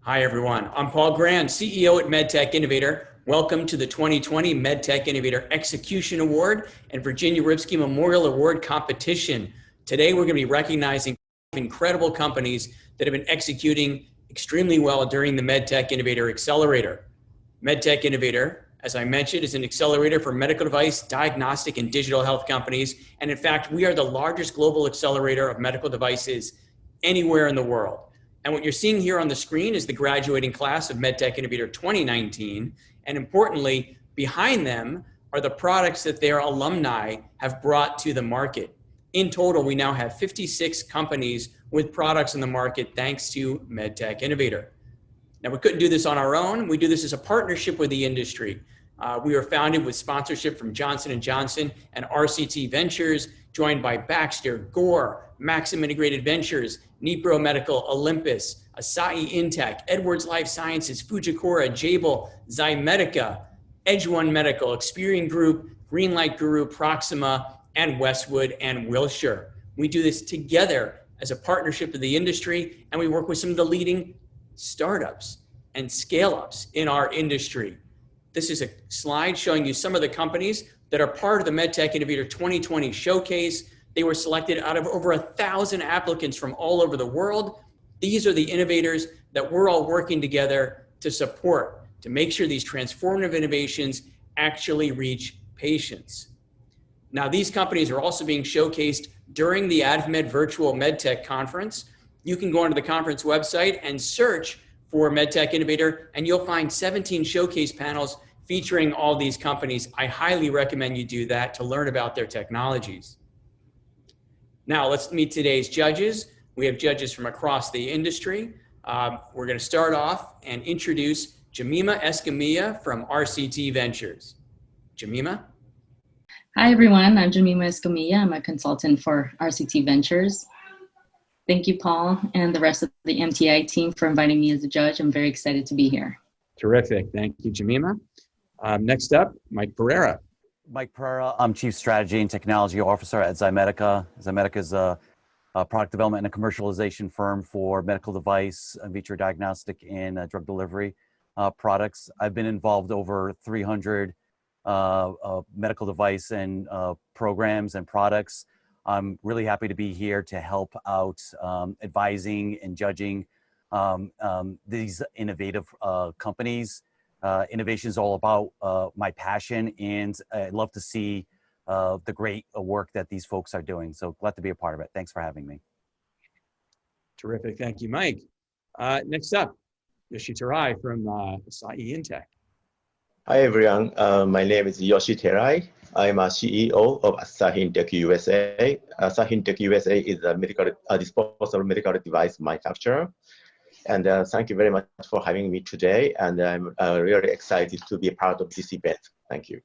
Hi, everyone. I'm Paul Grand, CEO at MedTech Innovator. Welcome to the 2020 MedTech Innovator Execution Award and Virginia Ripsky Memorial Award competition. Today, we're going to be recognizing incredible companies that have been executing extremely well during the MedTech Innovator Accelerator. MedTech Innovator, as I mentioned, is an accelerator for medical device, diagnostic, and digital health companies. And in fact, we are the largest global accelerator of medical devices anywhere in the world. And what you're seeing here on the screen is the graduating class of MedTech Innovator 2019. And importantly, behind them are the products that their alumni have brought to the market. In total, we now have 56 companies with products in the market thanks to MedTech Innovator. Now, we couldn't do this on our own. We do this as a partnership with the industry. We were founded with sponsorship from Johnson & Johnson and RCT Ventures, joined by Baxter, Gore, Maxim Integrated Ventures, Nipro Medical, Olympus, Asahi Intech, Edwards Life Sciences, Fujikura, Jabil, Zymedica, Edge One Medical, Experian Group, Greenlight Guru, Proxima, and Westwood and Wilshire. We do this together as a partnership with the industry, and we work with some of the leading startups and scale-ups in our industry. This is a slide showing you some of the companies that are part of the MedTech Innovator 2020 showcase. They were selected out of over 1,000 applicants from all over the world. These are the innovators that we're all working together to support, to make sure these transformative innovations actually reach patients. Now, these companies are also being showcased during the AdvMed Virtual MedTech Conference. You can go onto the conference website and search for MedTech Innovator, and you'll find 17 showcase panels featuring all these companies. I highly recommend you do that to learn about their technologies. Now, let's meet today's judges. We have judges from across the industry. We're going to start off and introduce Jamima Escamilla from RCT Ventures. Jamima? Hi, everyone. I'm Jamima Escamilla. I'm a consultant for RCT Ventures. Thank you, Paul, and the rest of the MTI team for inviting me as a judge. I'm very excited to be here. Terrific. Thank you, Jamima. Next up, Mike Pereira. Mike Pereira, I'm Chief Strategy and Technology Officer at Zymedica. Zymedica is a product development and a commercialization firm for medical device, in vitro diagnostic, and drug delivery products. I've been involved over 300 medical device and programs and products. I'm really happy to be here to help out advising and judging these innovative companies. Innovation is all about my passion, and I love to see the great work that these folks are doing. So glad to be a part of it. Thanks for having me. Terrific. Thank you, Mike. Next up, Yoshi Terai from Asahi Intech. Hi, everyone. My name is Yoshi Terai. I'm a CEO of Asahi Intech USA. Asahi Intech USA is a disposable medical device manufacturer. And thank you very much for having me today. And I'm really excited to be a part of this event. Thank you.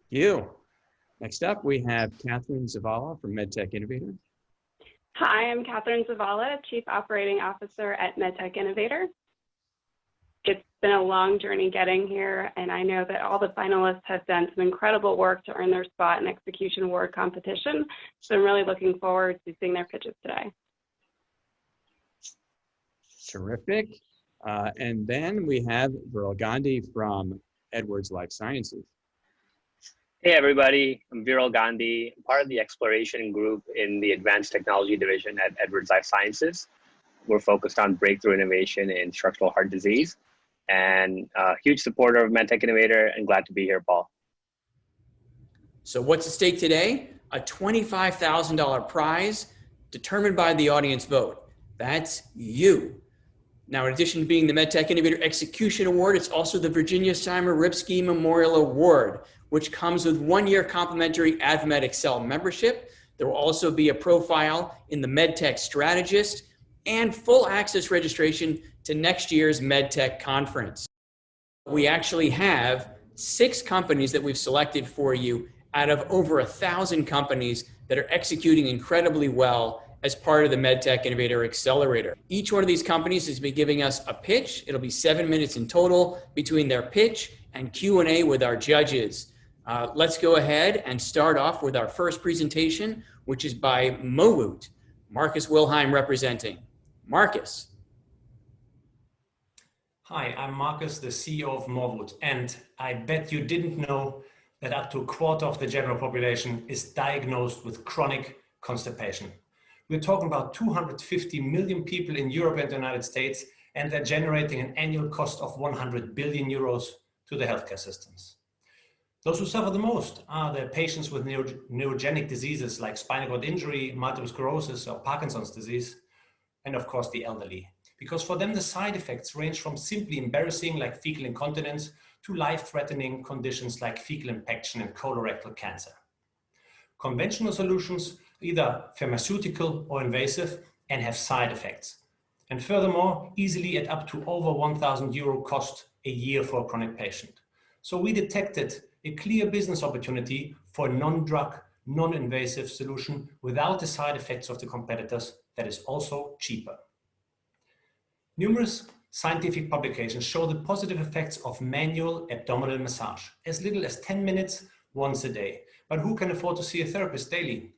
Thank you. Next up, we have Catherine Zavala from MedTech Innovator. Hi, I'm Catherine Zavala, Chief Operating Officer at MedTech Innovator. It's been a long journey getting here, and I know that all the finalists have done some incredible work to earn their spot in Execution Award competition. So I'm really looking forward to seeing their pitches today. Terrific. And then we have Gandhi from Edwards Life Sciences. Hey everybody, I'm Viral Gandhi, part of the exploration group in the Advanced Technology Division at Edwards Life Sciences. We're focused on breakthrough innovation in structural heart disease, and a huge supporter of MedTech Innovator, and glad to be here, Paul. So what's at stake today? A $25,000 prize determined by the audience vote. That's you. Now, in addition to being the MedTech Innovator Execution Award, it's also the Virginia Simon Ripsky Memorial Award, which comes with 1-year complimentary AdvMed Excel membership. There will also be a profile in the MedTech Strategist and full access registration to next year's MedTech Conference. We actually have 6 companies that we've selected for you out of over 1,000 companies that are executing incredibly well as part of the MedTech Innovator Accelerator. Each one of these companies is giving us a pitch. It'll be 7 minutes in total between their pitch and Q&A with our judges. Let's go ahead and start off with our first presentation, which is by Mowoot, Marcus Wilhelm representing. Marcus. Hi, I'm Marcus, the CEO of Morwood, and I bet you didn't know that up to a quarter of the general population is diagnosed with chronic constipation. We're talking about 250 million people in Europe and the United States, and they're generating an annual cost of 100 billion euros to the healthcare systems. Those who suffer the most are the patients with neurogenic diseases like spinal cord injury, multiple sclerosis, or Parkinson's disease, and of course the elderly. Because for them, the side effects range from simply embarrassing like fecal incontinence to life-threatening conditions like fecal infection and colorectal cancer. Conventional solutions are either pharmaceutical or invasive and have side effects. And furthermore, easily at up to over 1,000 euro cost a year for a chronic patient. So we detected a clear business opportunity for a non-drug, non-invasive solution without the side effects of the competitors that is also cheaper. Numerous scientific publications show the positive effects of manual abdominal massage, as little as 10 minutes once a day. But who can afford to see a therapist daily?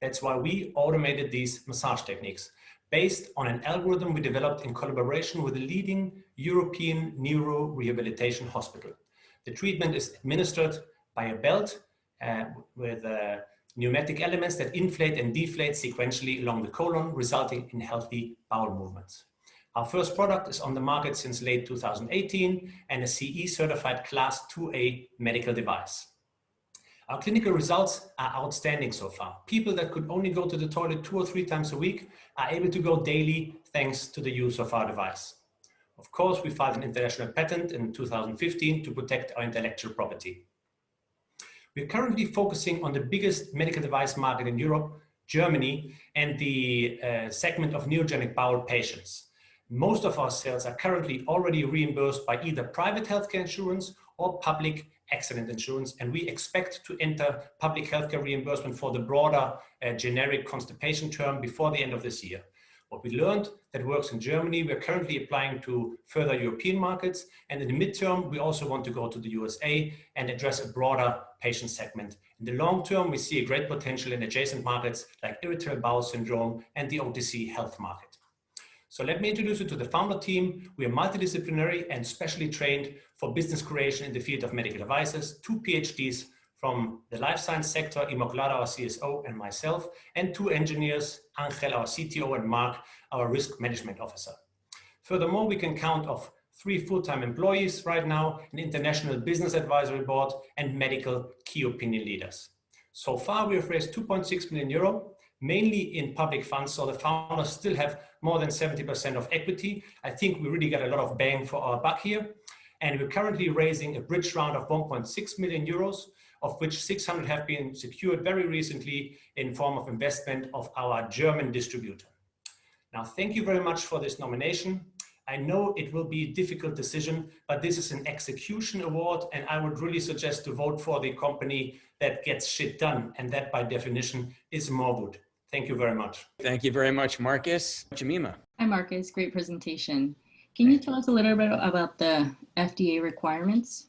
That's why we automated these massage techniques based on an algorithm we developed in collaboration with a leading European neuro-rehabilitation hospital. The treatment is administered by a belt with pneumatic elements that inflate and deflate sequentially along the colon, resulting in healthy bowel movements. Our first product is on the market since late 2018 and a CE certified Class 2A medical device. Our clinical results are outstanding so far. People that could only go to the toilet 2 or 3 times a week are able to go daily thanks to the use of our device. Of course, we filed an international patent in 2015 to protect our intellectual property. We're currently focusing on the biggest medical device market in Europe, Germany, and the segment of neurogenic bowel patients. Most of our sales are currently already reimbursed by either private healthcare insurance or public accident insurance, and we expect to enter public healthcare reimbursement for the broader generic constipation term before the end of this year. What we learned that works in Germany, we're currently applying to further European markets, and in the midterm, we also want to go to the USA and address a broader patient segment. In the long term, we see a great potential in adjacent markets like irritable bowel syndrome and the OTC health market. So let me introduce you to the founder team. We are multidisciplinary and specially trained for business creation in the field of medical devices, 2 PhDs from the life science sector, Immaculada, our CSO, and myself, and 2 engineers, Angel, our CTO, and Mark, our risk management officer. Furthermore, we can count of 3 full-time employees right now, an international business advisory board, and medical key opinion leaders. So far, we have raised 2.6 million euro, mainly in public funds, so the founders still have more than 70% of equity. I think we really got a lot of bang for our buck here. And we're currently raising a bridge round of 1.6 million euros, of which 600 have been secured very recently in form of investment of our German distributor. Now, thank you very much for this nomination. I know it will be a difficult decision, but this is an execution award, and I would really suggest to vote for the company that gets shit done, and that by definition is Morwood. Thank you very much. Thank you very much, Marcus. Jamima. Hi, Marcus. Great presentation. Can you tell us a little bit about the FDA requirements?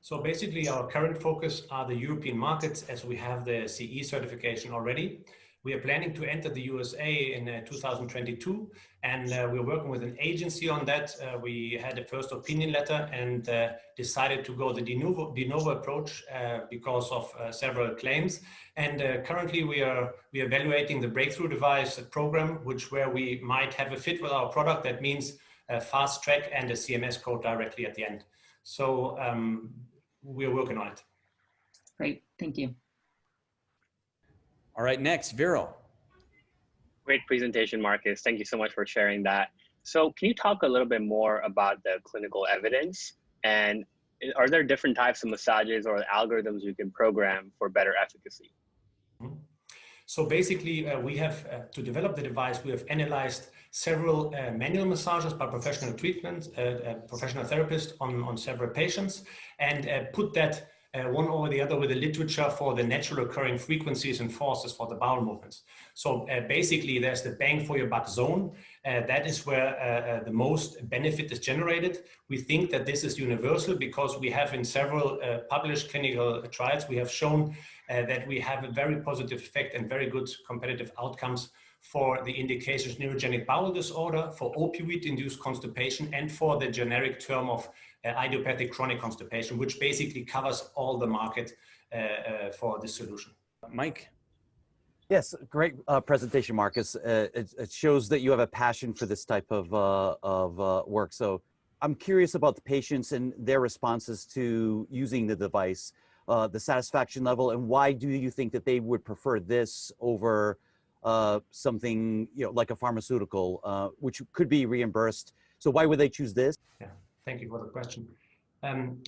So basically, our current focus are the European markets, as we have the CE certification already. We are planning to enter the USA in 2022, and we're working with an agency on that. We had a first opinion letter and decided to go the de novo approach because of several claims. And currently we are evaluating the breakthrough device program, where we might have a fit with our product. That means a fast track and a CMS code directly at the end. So we're working on it. Great, thank you. All right, next, Viral. Great presentation, Marcus. Thank you so much for sharing that. So can you talk a little bit more about the clinical evidence? And are there different types of massages or algorithms you can program for better efficacy? So basically, we have, to develop the device, we have analyzed several manual massages by professional professional therapists on several patients, and put that one over the other with the literature for the natural occurring frequencies and forces for the bowel movements. So basically, there's the bang for your buck zone. That is where the most benefit is generated. We think that this is universal because we have in several published clinical trials, we have shown that we have a very positive effect and very good competitive outcomes for the indications neurogenic bowel disorder, for opioid-induced constipation, and for the generic term of idiopathic chronic constipation, which basically covers all the market for this solution. Mike. Yes, great presentation, Marcus. It shows that you have a passion for this type of work. So I'm curious about the patients and their responses to using the device, the satisfaction level, and why do you think that they would prefer this over something, you know, like a pharmaceutical, which could be reimbursed? So why would they choose this? Yeah, thank you for the question.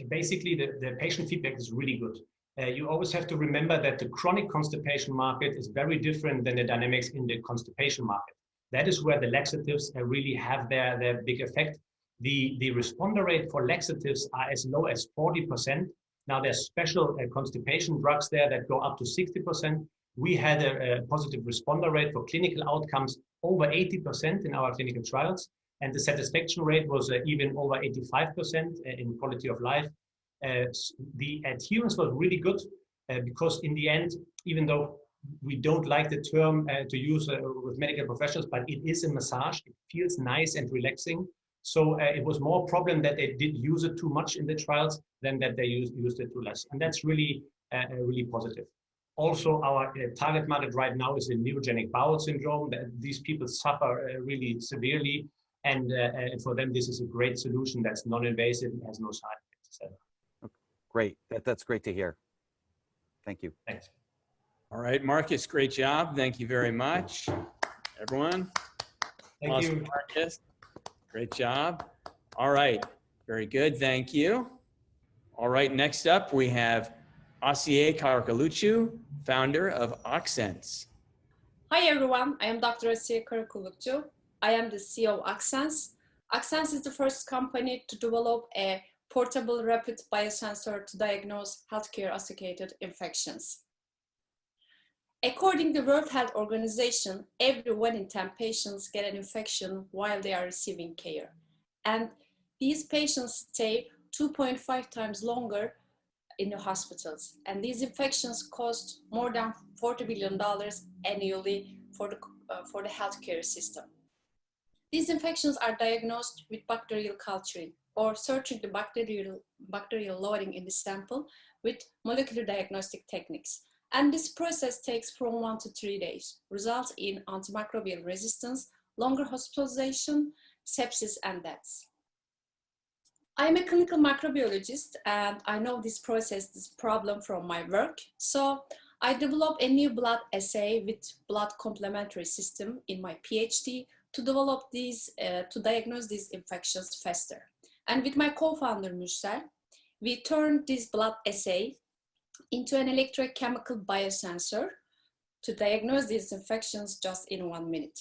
Basically, the patient feedback is really good. You always have to remember that the chronic constipation market is very different than the dynamics in the constipation market. That is where the laxatives really have their big effect. The responder rate for laxatives are as low as 40%. Now there's special constipation drugs there that go up to 60%. We had a positive responder rate for clinical outcomes over 80% in our clinical trials. And the satisfaction rate was even over 85% in quality of life. The adherence was really good because in the end, even though we don't like the term to use with medical professionals, but it is a massage. It feels nice and relaxing. So it was more problem that they did use it too much in the trials than that they used it too less. And that's really, really positive. Also, our target market right now is the neurogenic bowel syndrome. These people suffer really severely. And for them, this is a great solution that's non-invasive and has no side effects. Great. That's great to hear. Thank you. Thanks. All right, Marcus, great job. Thank you very much, everyone. Thank you, Marcus. Great job. All right, very good. Thank you. All right, next up we have Asiye Karakulukcu, founder of Oxense. Hi everyone, I am Dr. Asiye Karakulukcu. I am the CEO of Oxense. Oxense is the first company to develop a portable rapid biosensor to diagnose healthcare-associated infections. According to the World Health Organization, every 1 in 10 patients get an infection while they are receiving care. And these patients stay 2.5 times longer in the hospitals. And these infections cost more than $40 billion annually for the healthcare system. These infections are diagnosed with bacterial culturing or searching the bacterial loading in the sample with molecular diagnostic techniques. And this process takes from 1 to 3 days, results in antimicrobial resistance, longer hospitalization, sepsis, and deaths. I'm a clinical microbiologist, and I know this problem from my work. So I developed a new blood assay with blood complementary system in my PhD to develop these, to diagnose these infections faster. And with my co-founder, Mürsel, we turned this blood assay into an electrochemical biosensor to diagnose these infections just in 1 minute.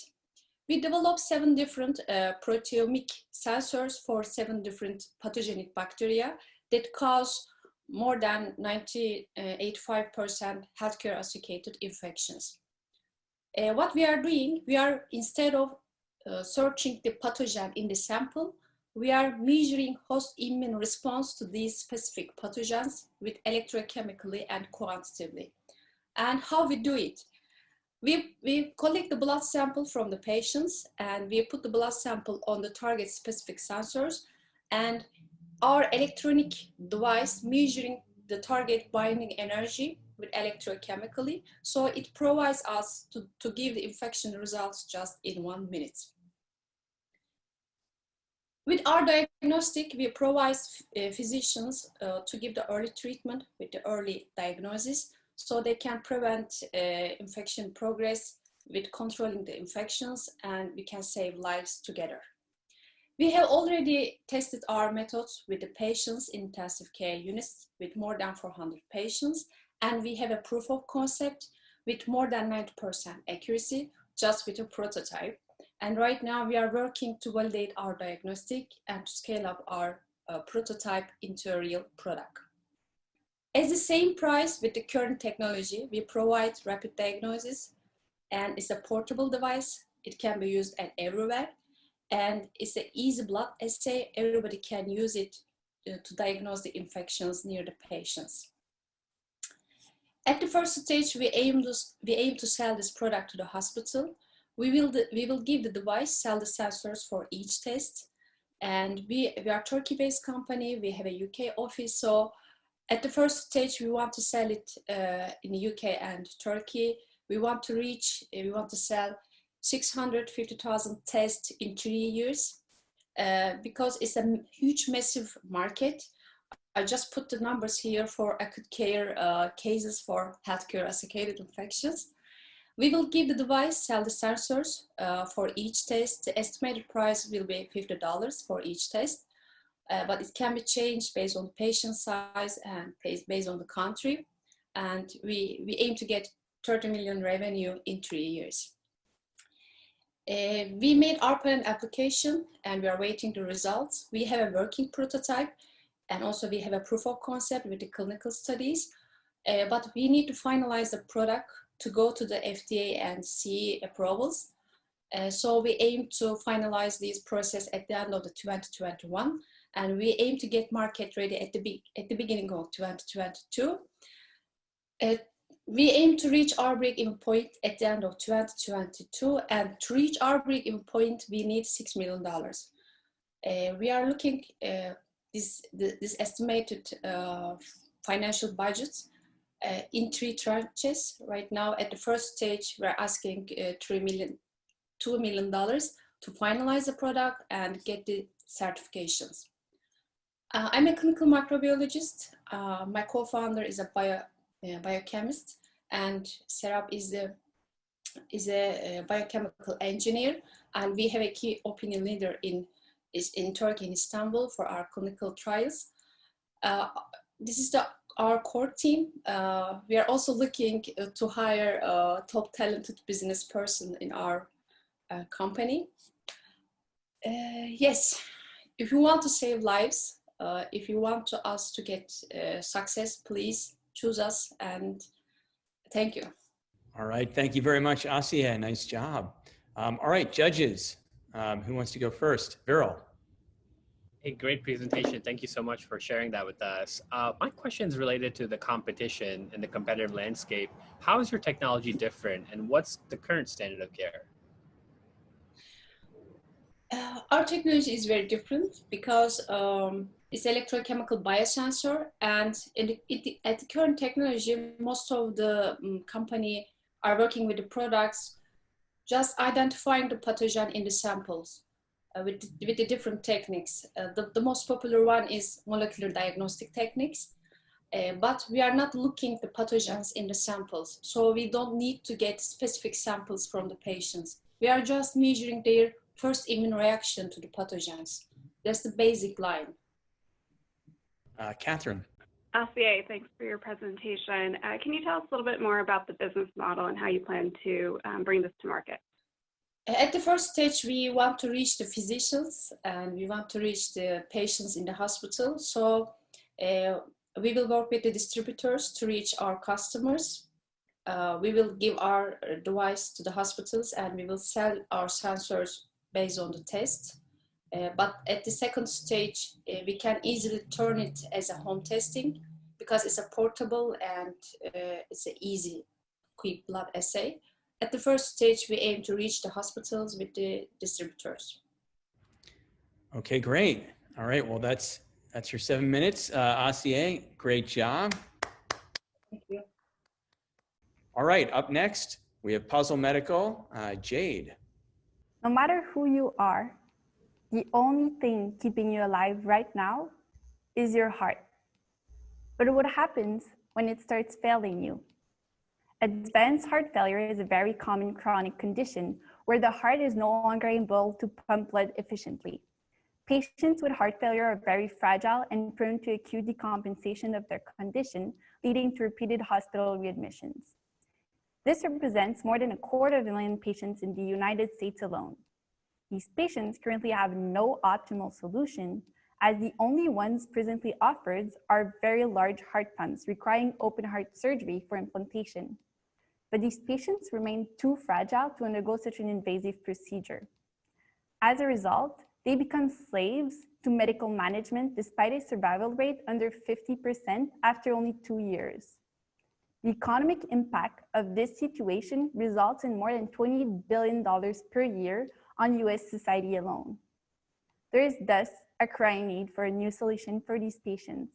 We developed 7 different proteomic sensors for 7 different pathogenic bacteria that cause more than 85% healthcare-associated infections. What we are doing, instead of searching the pathogen in the sample, we are measuring host immune response to these specific pathogens with electrochemically and quantitatively. And how we do it? We collect the blood sample from the patients and we put the blood sample on the target specific sensors, and our electronic device measuring the target binding energy with electrochemically. So it provides us to give the infection results just in 1 minute. With our diagnostic, we provide physicians to give the early treatment with the early diagnosis so they can prevent infection progress with controlling the infections, and we can save lives together. We have already tested our methods with the patients in intensive care units with more than 400 patients, and we have a proof of concept with more than 90% accuracy just with a prototype. And right now we are working to validate our diagnostic and to scale up our prototype into a real product. At the same price with the current technology, we provide rapid diagnosis, and it's a portable device. It can be used everywhere, and it's an easy blood assay. Everybody can use it to diagnose the infections near the patients. At the first stage, we aim to sell this product to the hospital. We will give the device, sell the sensors for each test. And we are a Turkey-based company. We have a UK office. So at the first stage, we want to sell it in the UK and Turkey. We want to sell 650,000 tests in 3 years because it's a huge, massive market. I just put the numbers here for acute care cases for healthcare associated infections. We will give the device, sell the sensors for each test. The estimated price will be $50 for each test, but it can be changed based on patient size and based on the country. And we aim to get 30 million revenue in 3 years. We made our patent application and we are waiting the results. We have a working prototype and also we have a proof of concept with the clinical studies, but we need to finalize the product to go to the FDA and see approvals. So we aim to finalize this process at the end of the 2021, and we aim to get market ready at the beginning of 2022. We aim to reach our break-even point at the end of 2022, and to reach our break-even point, we need $6 million. We are looking this estimated financial budgets in 3 tranches. Right now, at the first stage, we're asking $2 million to finalize the product and get the certifications. I'm a clinical microbiologist. My co-founder is a biochemist, and Serap is a biochemical engineer, and we have a key opinion leader in Turkey, in Istanbul, for our clinical trials. This is our core team. We are also looking to hire a top talented business person in our company. Yes, if you want to save lives, if you want us to get success, please choose us, and thank you. All right, thank you very much, Asiye. Nice job. All right, judges, who wants to go first? Viral. Hey, great presentation. Thank you so much for sharing that with us. My question is related to the competition and the competitive landscape. How is your technology different, and what's the current standard of care? Our technology is very different because it's electrochemical biosensor, and at the current technology, most of the company are working with the products, just identifying the pathogen in the samples with the different techniques. The most popular one is molecular diagnostic techniques, but we are not looking at the pathogens in the samples, so we don't need to get specific samples from the patients. We are just measuring their first immune reaction to the pathogens. That's the basic line. Catherine. Asiye, thanks for your presentation. Can you tell us a little bit more about the business model and how you plan to bring this to market? At the first stage, we want to reach the physicians and we want to reach the patients in the hospital. So we will work with the distributors to reach our customers. We will give our device to the hospitals and we will sell our sensors based on the test. But at the second stage, we can easily turn it as a home testing because it's a portable and it's an easy, quick blood assay. At the first stage, we aim to reach the hospitals with the distributors. Okay, great. All right, well, that's your 7 minutes. Asiye, great job. Thank you. All right, up next, we have Puzzle Medical, Jade. No matter who you are, the only thing keeping you alive right now is your heart. But what happens when it starts failing you? Advanced heart failure is a very common chronic condition where the heart is no longer able to pump blood efficiently. Patients with heart failure are very fragile and prone to acute decompensation of their condition, leading to repeated hospital readmissions. This represents more than 250,000 patients in the United States alone. These patients currently have no optimal solution, as the only ones presently offered are very large heart pumps requiring open heart surgery for implantation. But these patients remain too fragile to undergo such an invasive procedure. As a result, they become slaves to medical management despite a survival rate under 50% after only 2 years. The economic impact of this situation results in more than $20 billion per year on US society alone. There is thus a crying need for a new solution for these patients.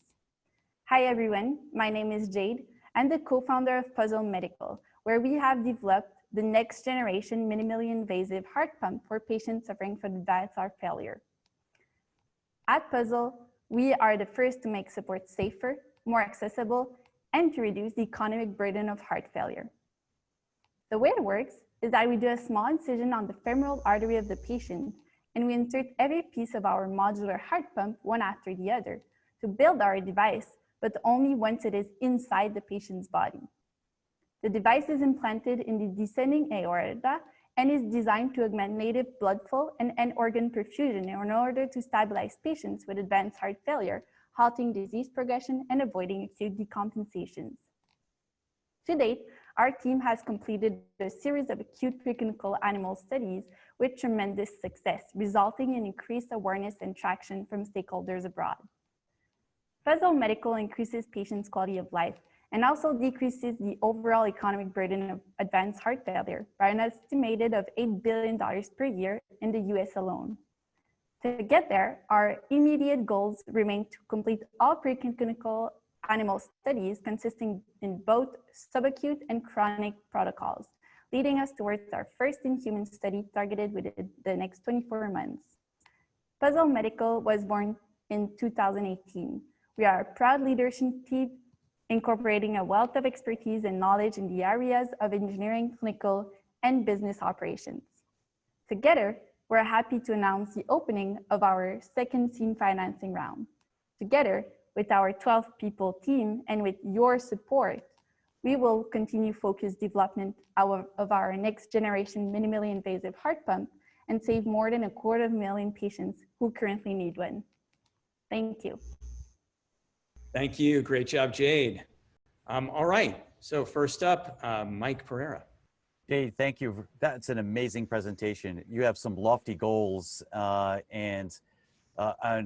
Hi everyone, my name is Jade. I'm the co-founder of Puzzle Medical, where we have developed the next generation minimally invasive heart pump for patients suffering from advanced heart failure. At Puzzle, we are the first to make support safer, more accessible, and to reduce the economic burden of heart failure. The way it works is that we do a small incision on the femoral artery of the patient, and we insert every piece of our modular heart pump one after the other to build our device, but only once it is inside the patient's body. The device is implanted in the descending aorta and is designed to augment native blood flow and end organ perfusion in order to stabilize patients with advanced heart failure, halting disease progression and avoiding acute decompensations. To date, our team has completed a series of acute preclinical animal studies with tremendous success, resulting in increased awareness and traction from stakeholders abroad. Puzzle Medical increases patients' quality of life and also decreases the overall economic burden of advanced heart failure by an estimated of $8 billion per year in the US alone. To get there, our immediate goals remain to complete all preclinical animal studies consisting in both subacute and chronic protocols, leading us towards our first in-human study targeted within the next 24 months. Puzzle Medical was born in 2018. We are a proud leadership team incorporating a wealth of expertise and knowledge in the areas of engineering, clinical, and business operations. Together, we're happy to announce the opening of our second seed financing round. Together, with our 12-people team and with your support, we will continue focused development of our next generation minimally invasive heart pump and save more than 250,000 patients who currently need one. Thank you. Thank you. Great job, Jade. All right. So first up, Mike Pereira. Jade, thank you. That's an amazing presentation. You have some lofty goals and a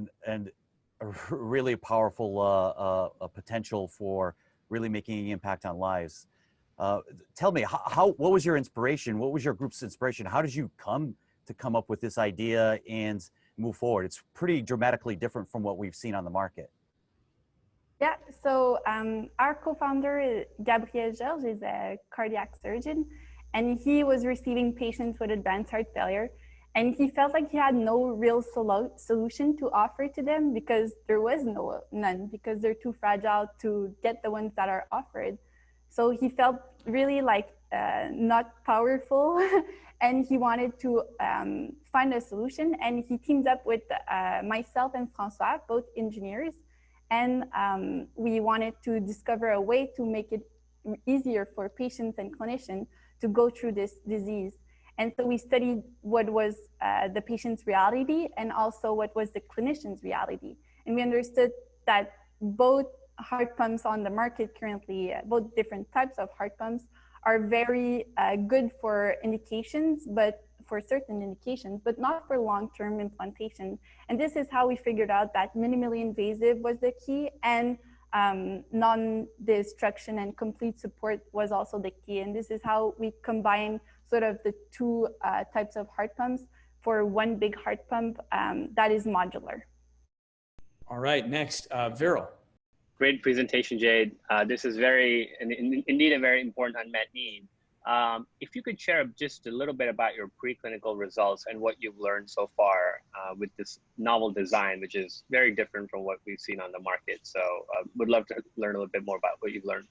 really powerful potential for really making an impact on lives. Tell me, what was your inspiration? What was your group's inspiration? How did you come up with this idea and move forward? It's pretty dramatically different from what we've seen on the market. Yeah, so our co-founder, Gabriel Georges, is a cardiac surgeon, and he was receiving patients with advanced heart failure, and he felt like he had no real solution to offer to them because there was none, because they're too fragile to get the ones that are offered. So he felt really like not powerful, and he wanted to find a solution, and he teamed up with myself and François, both engineers, and we wanted to discover a way to make it easier for patients and clinicians to go through this disease. And so we studied what was the patient's reality and also what was the clinician's reality. And we understood that both heart pumps on the market currently, both different types of heart pumps, are very good for indications, but for certain indications, but not for long-term implantation. And this is how we figured out that minimally invasive was the key, and non-destruction and complete support was also the key. And this is how we combine sort of the two types of heart pumps for one big heart pump that is modular. All right, next, Viral. Great presentation, Jade. This is indeed a very important unmet need. If you could share just a little bit about your preclinical results and what you've learned so far with this novel design, which is very different from what we've seen on the market. So would love to learn a little bit more about what you've learned.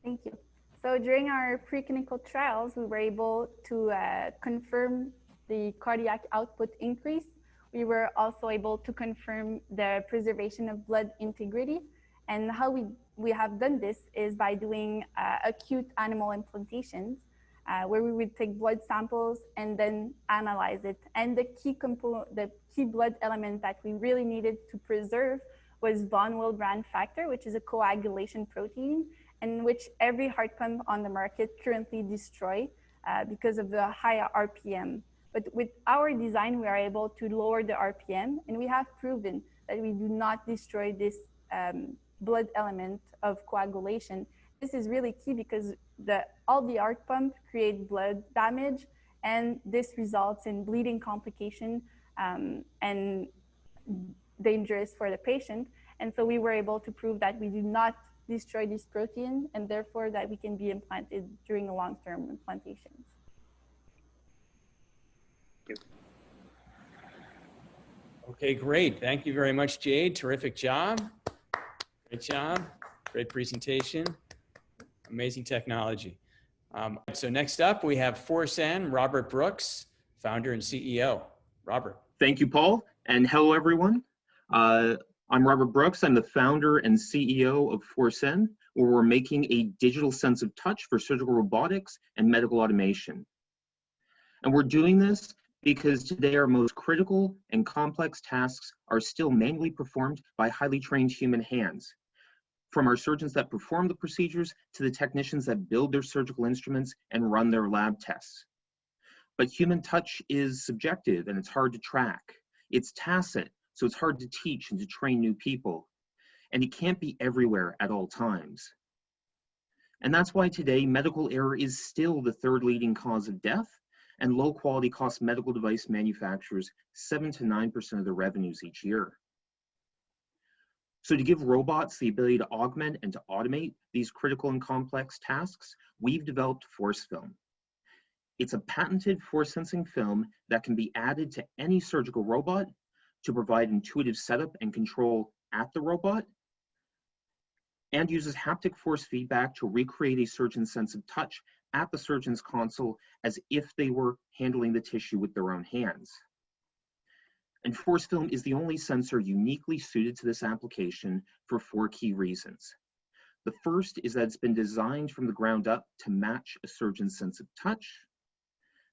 Thank you. So during our preclinical trials, we were able to confirm the cardiac output increase. We were also able to confirm the preservation of blood integrity. And how we have done this is by doing acute animal implantations, where we would take blood samples and then analyze it. And the key blood element that we really needed to preserve was von Willebrand factor, which is a coagulation protein, and which every heart pump on the market currently destroy because of the high RPM. But with our design, we are able to lower the RPM, and we have proven that we do not destroy this blood element of coagulation. This is really key because all the arc pump create blood damage, and this results in bleeding complication and dangerous for the patient. And so we were able to prove that we do not destroy this protein, and therefore that we can be implanted during a long-term implantations. Okay, great. Thank you very much, Jade. Terrific job. Great job. Great presentation. Amazing technology. So next up, we have Forsen, Robert Brooks, founder and CEO. Robert. Thank you, Paul, and hello, everyone. I'm Robert Brooks. I'm the founder and CEO of Forsen, where we're making a digital sense of touch for surgical robotics and medical automation. And we're doing this because today our most critical and complex tasks are still manually performed by highly trained human hands. From our surgeons that perform the procedures to the technicians that build their surgical instruments and run their lab tests. But human touch is subjective and it's hard to track. It's tacit, so it's hard to teach and to train new people. And it can't be everywhere at all times. And that's why today medical error is still the third leading cause of death, and low quality costs medical device manufacturers 7 to 9% of their revenues each year. So to give robots the ability to augment and to automate these critical and complex tasks, we've developed Force Film. It's a patented force sensing film that can be added to any surgical robot to provide intuitive setup and control at the robot, and uses haptic force feedback to recreate a surgeon's sense of touch at the surgeon's console as if they were handling the tissue with their own hands. And Force Film is the only sensor uniquely suited to this application for 4 key reasons. The first is that it's been designed from the ground up to match a surgeon's sense of touch.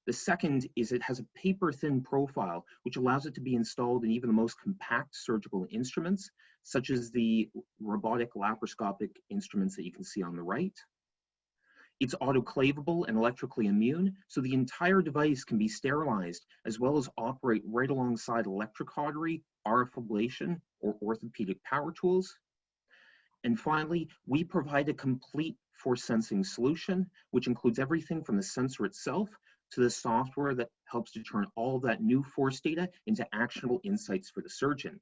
The second is it has a paper-thin profile, which allows it to be installed in even the most compact surgical instruments, such as the robotic laparoscopic instruments that you can see on the right. It's autoclavable and electrically immune, so the entire device can be sterilized, as well as operate right alongside electric cautery, RF ablation, or orthopedic power tools. And finally, we provide a complete force sensing solution, which includes everything from the sensor itself to the software that helps to turn all of that new force data into actionable insights for the surgeon.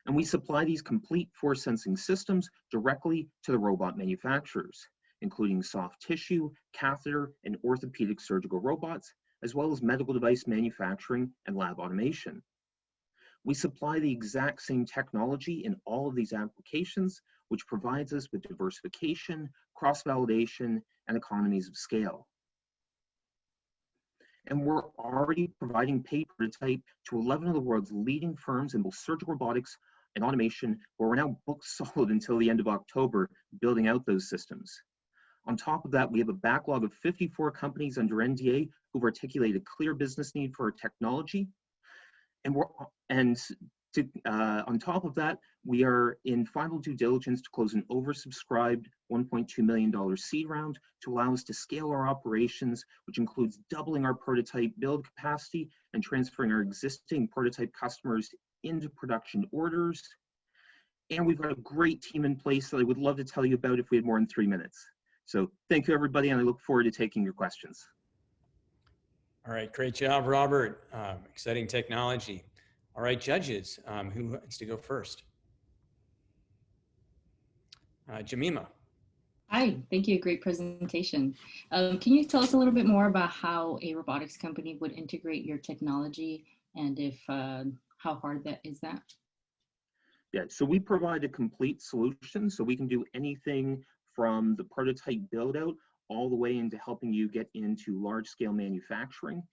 And we supply these complete force sensing systems directly to the robot manufacturers, including soft tissue, catheter, and orthopedic surgical robots, as well as medical device manufacturing and lab automation. We supply the exact same technology in all of these applications, which provides us with diversification, cross-validation, and economies of scale. And we're already providing paid prototype to 11 of the world's leading firms in both surgical robotics and automation, where we're now booked solid until the end of October, building out those systems. On top of that, we have a backlog of 54 companies under NDA who've articulated a clear business need for our technology. On top of that, we are in final due diligence to close an oversubscribed $1.2 million seed round to allow us to scale our operations, which includes doubling our prototype build capacity and transferring our existing prototype customers into production orders. And we've got a great team in place that I would love to tell you about if we had more than 3 minutes. So thank you, everybody, and I look forward to taking your questions. All right, great job, Robert. Exciting technology. All right, judges, who wants to go first? Jamima. Hi, thank you. Great presentation. Can you tell us a little bit more about how a robotics company would integrate your technology, and if how hard that is that? Yeah, so we provide a complete solution, so we can do anything from the prototype build out all the way into helping you get into large scale manufacturing.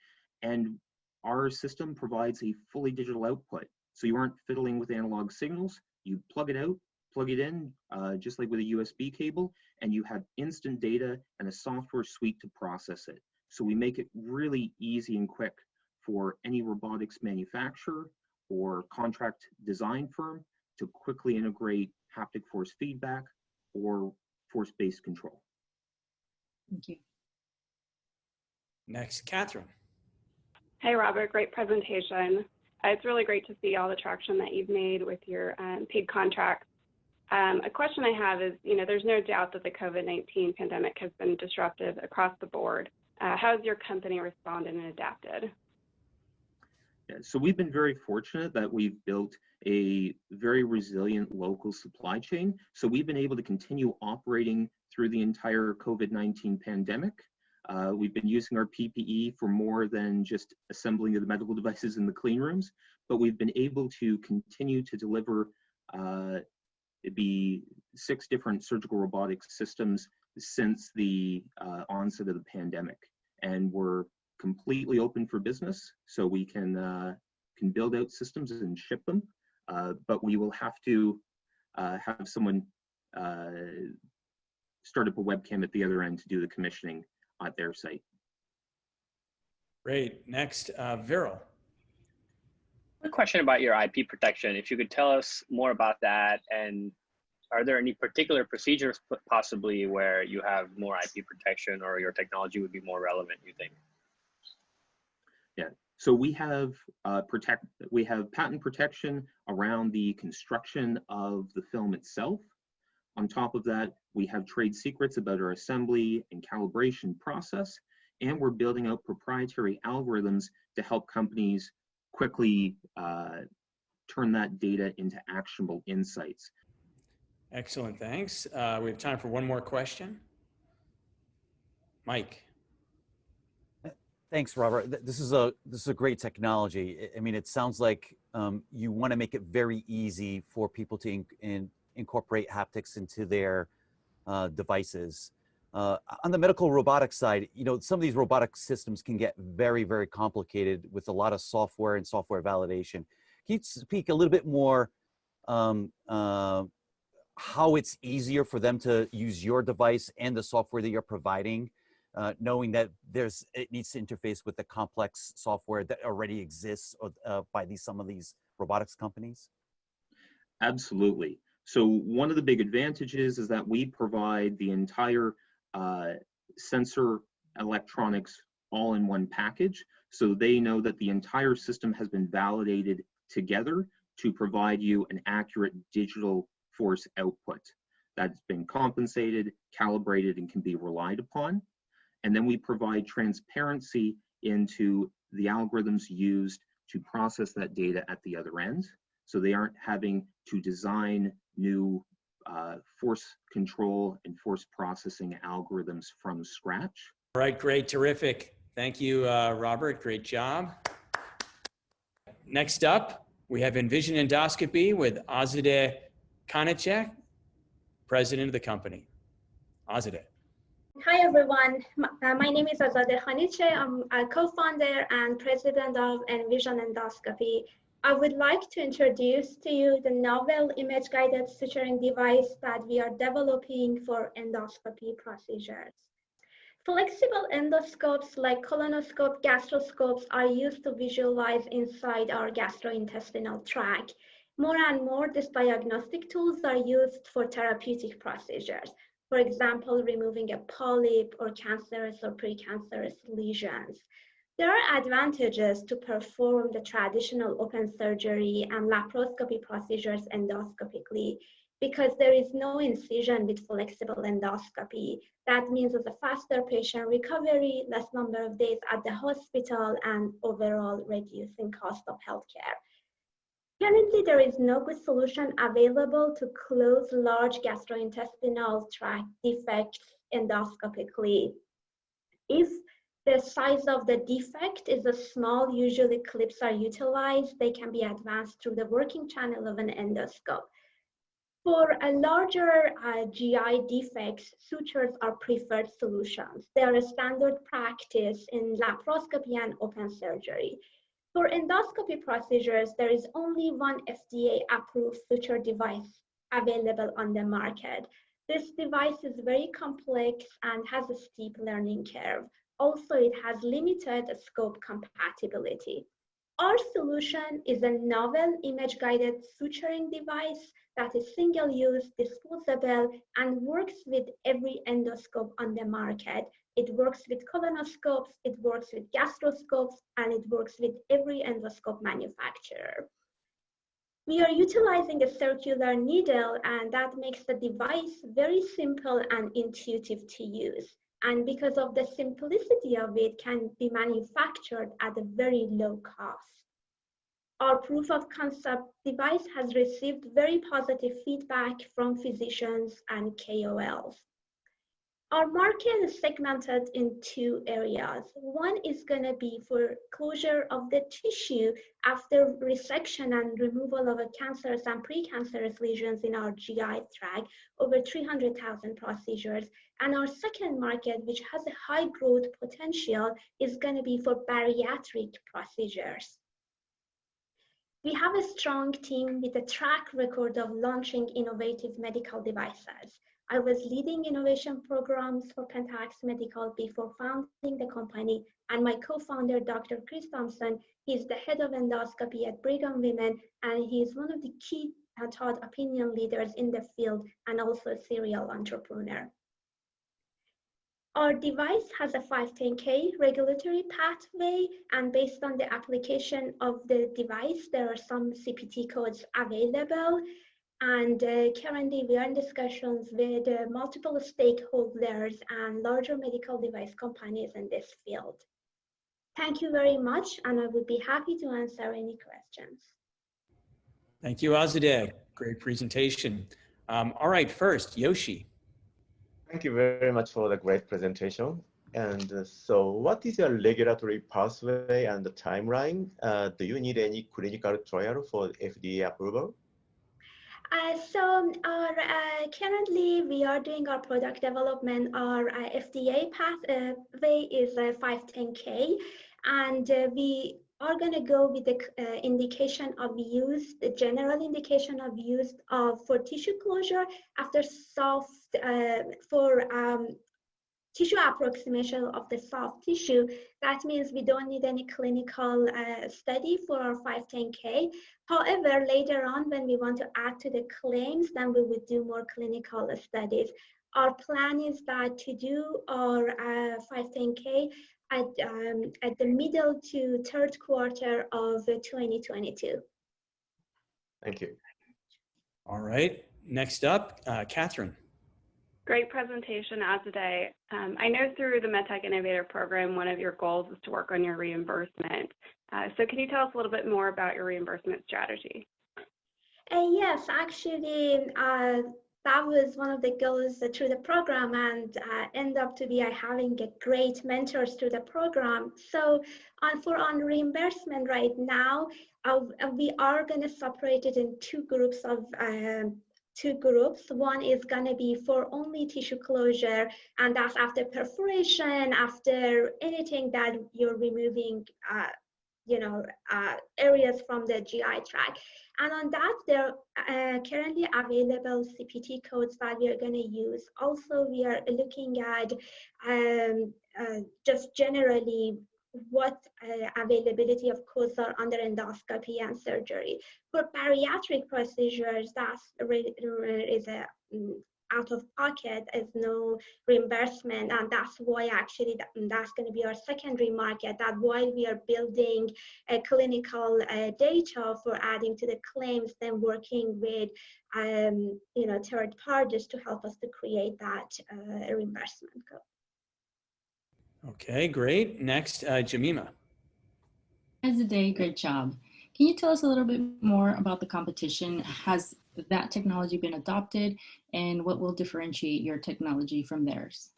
And our system provides a fully digital output. So you aren't fiddling with analog signals, you plug it out, plug it in, just like with a USB cable, and you have instant data and a software suite to process it. So we make it really easy and quick for any robotics manufacturer or contract design firm to quickly integrate haptic force feedback or force-based control. Thank you. Next, Catherine. Hey, Robert, great presentation. It's really great to see all the traction that you've made with your paid contracts. A question I have is, there's no doubt that the COVID-19 pandemic has been disruptive across the board. How has your company responded and adapted? Yeah, so we've been very fortunate that we've built a very resilient local supply chain. So we've been able to continue operating through the entire COVID-19 pandemic. We've been using our PPE for more than just assembling of the medical devices in the clean rooms, but we've been able to continue to deliver it'd be 6 different surgical robotics systems since the onset of the pandemic. And we're completely open for business, so we can build out systems and ship them, but we will have to have someone start up a webcam at the other end to do the commissioning at their site. Great. Next, Viral. A question about your IP protection. If you could tell us more about that, and are there any particular procedures possibly where you have more IP protection or your technology would be more relevant, you think? Yeah, so we have patent protection around the construction of the film itself. On top of that, we have trade secrets about our assembly and calibration process, and we're building out proprietary algorithms to help companies quickly turn that data into actionable insights. Excellent, thanks. We have time for one more question. Mike. Thanks, Robert. This is a great technology. I mean, it sounds like you want to make it very easy for people to incorporate haptics into their devices. On the medical robotics side, some of these robotic systems can get very, very complicated with a lot of software and software validation. Can you speak a little bit more how it's easier for them to use your device and the software that you're providing, knowing that it needs to interface with the complex software that already exists by some of these robotics companies? Absolutely. So one of the big advantages is that we provide the entire sensor electronics all in one package. So they know that the entire system has been validated together to provide you an accurate digital force output that's been compensated, calibrated, and can be relied upon. And then we provide transparency into the algorithms used to process that data at the other end. So they aren't having to design new force control and force processing algorithms from scratch. All right, great, terrific. Thank you, Robert, great job. Next up, we have Envision Endoscopy with Azadeh Kanachek, president of the company. Azadeh. Hi everyone, my name is Azadeh Khaniche. I'm a co-founder and president of Envision Endoscopy. I would like to introduce to you the novel image-guided suturing device that we are developing for endoscopy procedures. Flexible endoscopes like colonoscope, gastroscopes are used to visualize inside our gastrointestinal tract. More and more, these diagnostic tools are used for therapeutic procedures. For example, removing a polyp or cancerous or precancerous lesions. There are advantages to perform the traditional open surgery and laparoscopy procedures endoscopically because there is no incision with flexible endoscopy. That means a faster patient recovery, less number of days at the hospital, and overall reducing cost of healthcare. Currently, there is no good solution available to close large gastrointestinal tract defects endoscopically. If the size of the defect is small, usually clips are utilized. They can be advanced through the working channel of an endoscope. For a larger GI defects, sutures are preferred solutions. They are a standard practice in laparoscopy and open surgery. For endoscopy procedures, there is only one FDA-approved suture device available on the market. This device is very complex and has a steep learning curve. Also, it has limited scope compatibility. Our solution is a novel image-guided suturing device that is single-use, disposable, and works with every endoscope on the market. It works with colonoscopes, it works with gastroscopes, and it works with every endoscope manufacturer. We are utilizing a circular needle, and that makes the device very simple and intuitive to use. And because of the simplicity of it, can be manufactured at a very low cost. Our proof of concept device has received very positive feedback from physicians and KOLs. Our market is segmented in two areas. One is going to be for closure of the tissue after resection and removal of cancerous and precancerous lesions in our GI tract, over 300,000 procedures. And our second market, which has a high growth potential, is going to be for bariatric procedures. We have a strong team with a track record of launching innovative medical devices. I was leading innovation programs for Pentax Medical before founding the company, and my co-founder, Dr. Chris Thompson, he's the head of endoscopy at Brigham Women, and he's one of the key thought opinion leaders in the field and also a serial entrepreneur. Our device has a 510(k) regulatory pathway, and based on the application of the device, there are some CPT codes available. And currently, we are in discussions with multiple stakeholders and larger medical device companies in this field. Thank you very much, and I would be happy to answer any questions. Thank you, Azadeh. Great presentation. All right, first, Yoshi. Thank you very much for the great presentation. And so what is your regulatory pathway and the timeline? Do you need any clinical trial for FDA approval? Currently we are doing our product development. Our FDA pathway is 510(k), and we are going to go with the indication of use, the general indication of use for tissue closure after soft, tissue approximation of the soft tissue. That means we don't need any clinical study for our 510(k). However, later on, when we want to add to the claims, then we would do more clinical studies. Our plan is that to do our 510(k) at the middle to third quarter of 2022. Thank you. All right, next up, Catherine. Great presentation, Azadeh. I know through the MedTech Innovator program, one of your goals is to work on your reimbursement. So can you tell us a little bit more about your reimbursement strategy? Yes, actually, that was one of the goals through the program, and end up to be having great mentors through the program. So on reimbursement right now, we are going to separate it in two groups. One is going to be for only tissue closure, and that's after perforation, after anything that you're removing, areas from the GI tract. And on that, there are currently available CPT codes that we are going to use. Also, we are looking at just generally what availability of codes are under endoscopy and surgery. For bariatric procedures, that is a out of pocket, is no reimbursement, and that's why actually that's going to be our secondary market, that while we are building clinical data for adding to the claims, then working with third parties to help us to create that reimbursement code. Okay, great. Next, Jamima. Azadeh, great job. Can you tell us a little bit more about the competition? Has that technology been adopted, and what will differentiate your technology from theirs?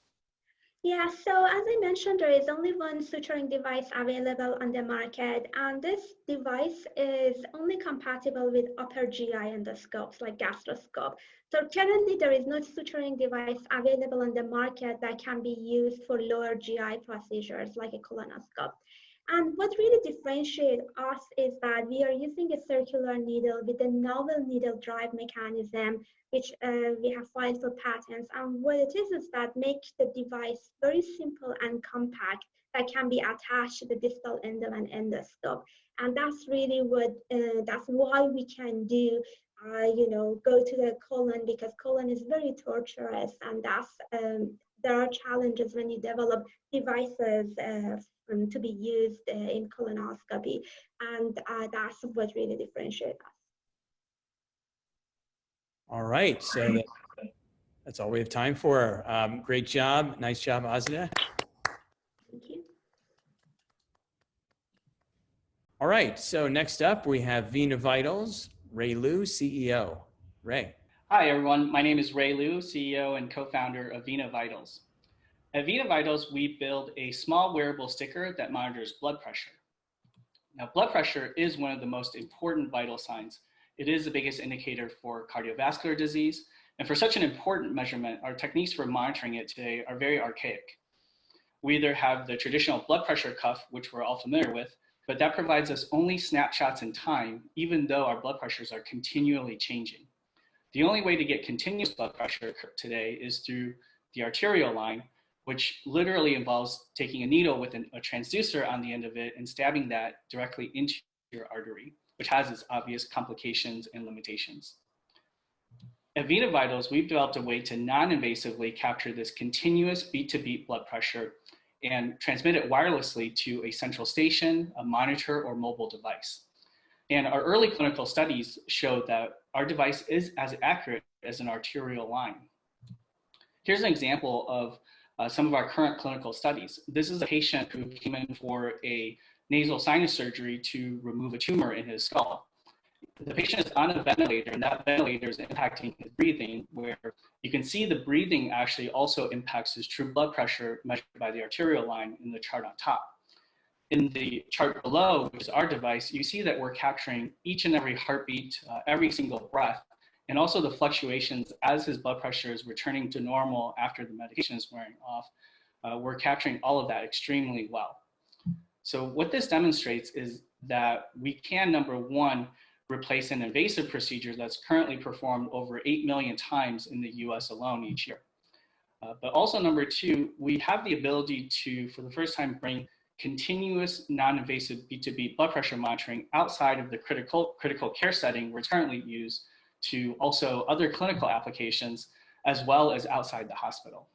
Yeah, so as I mentioned, there is only one suturing device available on the market, and this device is only compatible with upper GI endoscopes like gastroscope. So currently there is no suturing device available on the market that can be used for lower GI procedures like a colonoscope. And what really differentiates us is that we are using a circular needle with a novel needle drive mechanism, which we have filed for patents. And what it is that makes the device very simple and compact that can be attached to the distal end of an endoscope. And that's really that's why we can do, go to the colon, because colon is very tortuous, and that's there are challenges when you develop devices to be used in colonoscopy, and that's what really differentiates us. All right, so that's all we have time for. Great job. Nice job, Azadeh. Thank you. All right, so next up we have Vena Vitals, Ray Liu, CEO. Ray. Hi, everyone. My name is Ray Liu, CEO and co-founder of Vena Vitals. At Vena Vitals, we build a small wearable sticker that monitors blood pressure. Now, blood pressure is one of the most important vital signs. It is the biggest indicator for cardiovascular disease. And for such an important measurement, our techniques for monitoring it today are very archaic. We either have the traditional blood pressure cuff, which we're all familiar with, but that provides us only snapshots in time, even though our blood pressures are continually changing. The only way to get continuous blood pressure today is through the arterial line, which literally involves taking a needle with a transducer on the end of it and stabbing that directly into your artery, which has its obvious complications and limitations. At Vena Vitals, we've developed a way to non-invasively capture this continuous beat-to-beat blood pressure and transmit it wirelessly to a central station, a monitor, or mobile device. And our early clinical studies show that our device is as accurate as an arterial line. Here's an example of some of our current clinical studies. This is a patient who came in for a nasal sinus surgery to remove a tumor in his skull. The patient is on a ventilator, and that ventilator is impacting his breathing, where you can see the breathing actually also impacts his true blood pressure measured by the arterial line in the chart on top. In the chart below, which is our device, you see that we're capturing each and every heartbeat, every single breath, and also the fluctuations as his blood pressure is returning to normal after the medication is wearing off. We're capturing all of that extremely well. So what this demonstrates is that we can, number one, replace an invasive procedure that's currently performed over 8 million times in the US alone each year. But also number two, we have the ability to, for the first time, bring continuous non-invasive beat-to-beat blood pressure monitoring outside of the critical care setting where it's currently used to also other clinical applications, as well as outside the hospital.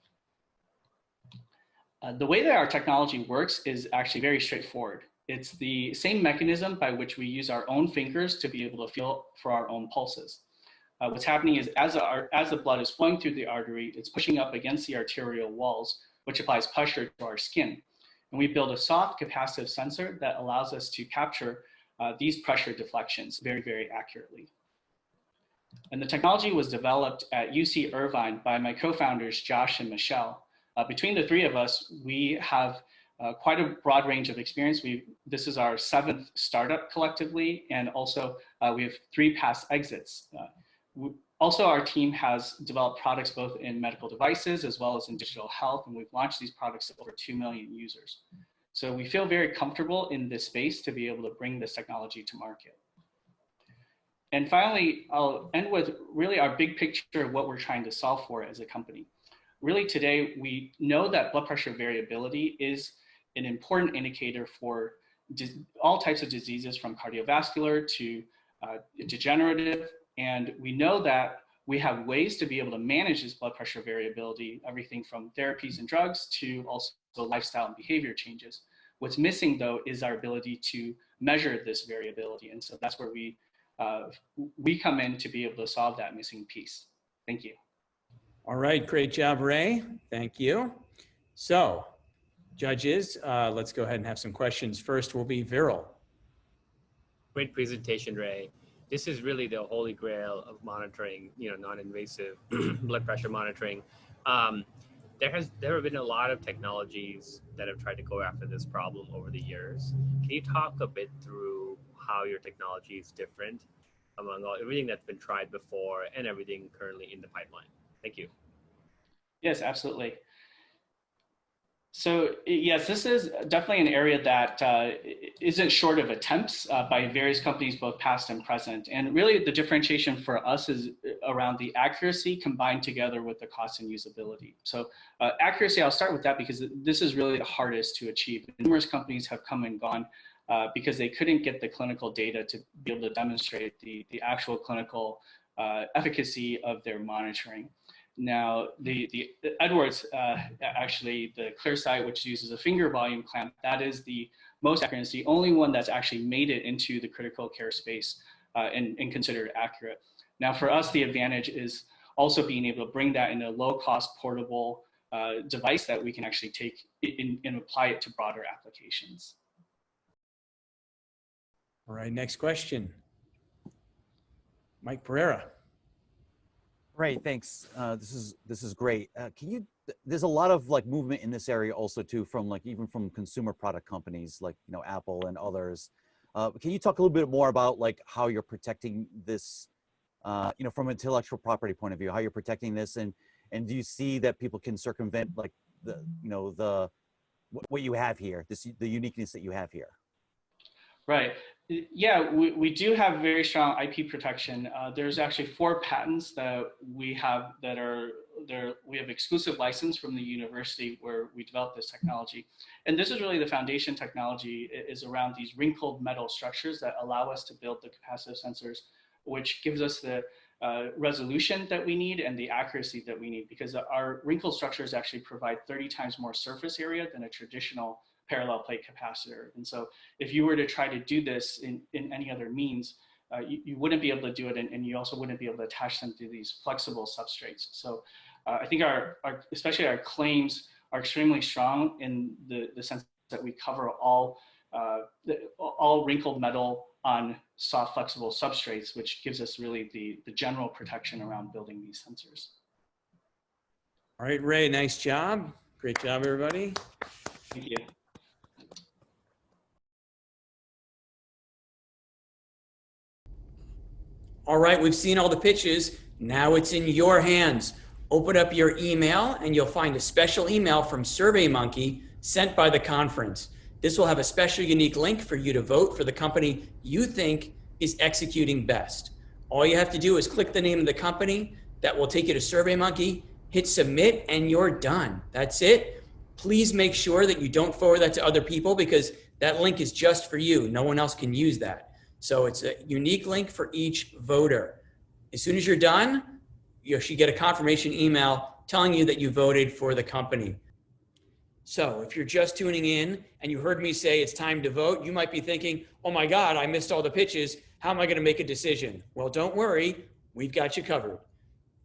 The way that our technology works is actually very straightforward. It's the same mechanism by which we use our own fingers to be able to feel for our own pulses. What's happening is as the blood is flowing through the artery, it's pushing up against the arterial walls, which applies pressure to our skin. And we build a soft capacitive sensor that allows us to capture these pressure deflections very, very accurately. And the technology was developed at UC Irvine by my co-founders, Josh and Michelle. Between the three of us, we have quite a broad range of experience. This is our 7th startup collectively, and also we have 3 past exits. Also, our team has developed products both in medical devices as well as in digital health, and we've launched these products to over 2 million users. So we feel very comfortable in this space to be able to bring this technology to market. And finally, I'll end with really our big picture of what we're trying to solve for as a company. Really today, we know that blood pressure variability is an important indicator for all types of diseases from cardiovascular to degenerative. And we know that we have ways to be able to manage this blood pressure variability, everything from therapies and drugs to also lifestyle and behavior changes. What's missing though is our ability to measure this variability. And so that's where we come in to be able to solve that missing piece. Thank you. All right, great job, Ray. Thank you. So, judges, let's go ahead and have some questions. First will be Viral. Great presentation, Ray. This is really the holy grail of monitoring, non-invasive blood pressure monitoring. There have been a lot of technologies that have tried to go after this problem over the years. Can you talk a bit through how your technology is different among everything that's been tried before and everything currently in the pipeline? Thank you. Yes, absolutely. So yes, this is definitely an area that isn't short of attempts by various companies, both past and present. And really the differentiation for us is around the accuracy combined together with the cost and usability. So accuracy, I'll start with that because this is really the hardest to achieve. Numerous companies have come and gone because they couldn't get the clinical data to be able to demonstrate the actual clinical efficacy of their monitoring. Now, the Edwards, actually, the ClearSight, which uses a finger volume clamp, that is the most accurate. It's the only one that's actually made it into the critical care space and considered accurate. Now for us, the advantage is also being able to bring that in a low-cost portable device that we can actually take and apply it to broader applications. All right, next question. Mike Pereira. Great, thanks. This is great. There's a lot of like movement in this area also too, from like even from consumer product companies like Apple and others. Can you talk a little bit more about like how you're protecting this, from an intellectual property point of view, how you're protecting this, and do you see that people can circumvent like what you have here, the uniqueness that you have here? Right. Yeah, we do have very strong IP protection. There's actually 4 patents that we have that are there. We have exclusive license from the university where we developed this technology. And this is really the foundation technology is around these wrinkled metal structures that allow us to build the capacitive sensors, which gives us the resolution that we need and the accuracy that we need, because our wrinkled structures actually provide 30 times more surface area than a traditional parallel plate capacitor. And so if you were to try to do this in any other means, you wouldn't be able to do it, and you also wouldn't be able to attach them to these flexible substrates. So I think especially our claims are extremely strong in the sense that we cover all wrinkled metal on soft flexible substrates, which gives us really the general protection around building these sensors. All right, Ray, nice job. Great job, everybody. Thank you. All right, we've seen all the pitches. Now it's in your hands. Open up your email and you'll find a special email from SurveyMonkey sent by the conference. This will have a special unique link for you to vote for the company you think is executing best. All you have to do is click the name of the company. That will take you to SurveyMonkey, hit submit, and you're done. That's it. Please make sure that you don't forward that to other people, because that link is just for you. No one else can use that. So it's a unique link for each voter. As soon as you're done, you should get a confirmation email telling you that you voted for the company. So if you're just tuning in and you heard me say it's time to vote, you might be thinking, oh my God, I missed all the pitches. How am I going to make a decision? Well, don't worry. We've got you covered.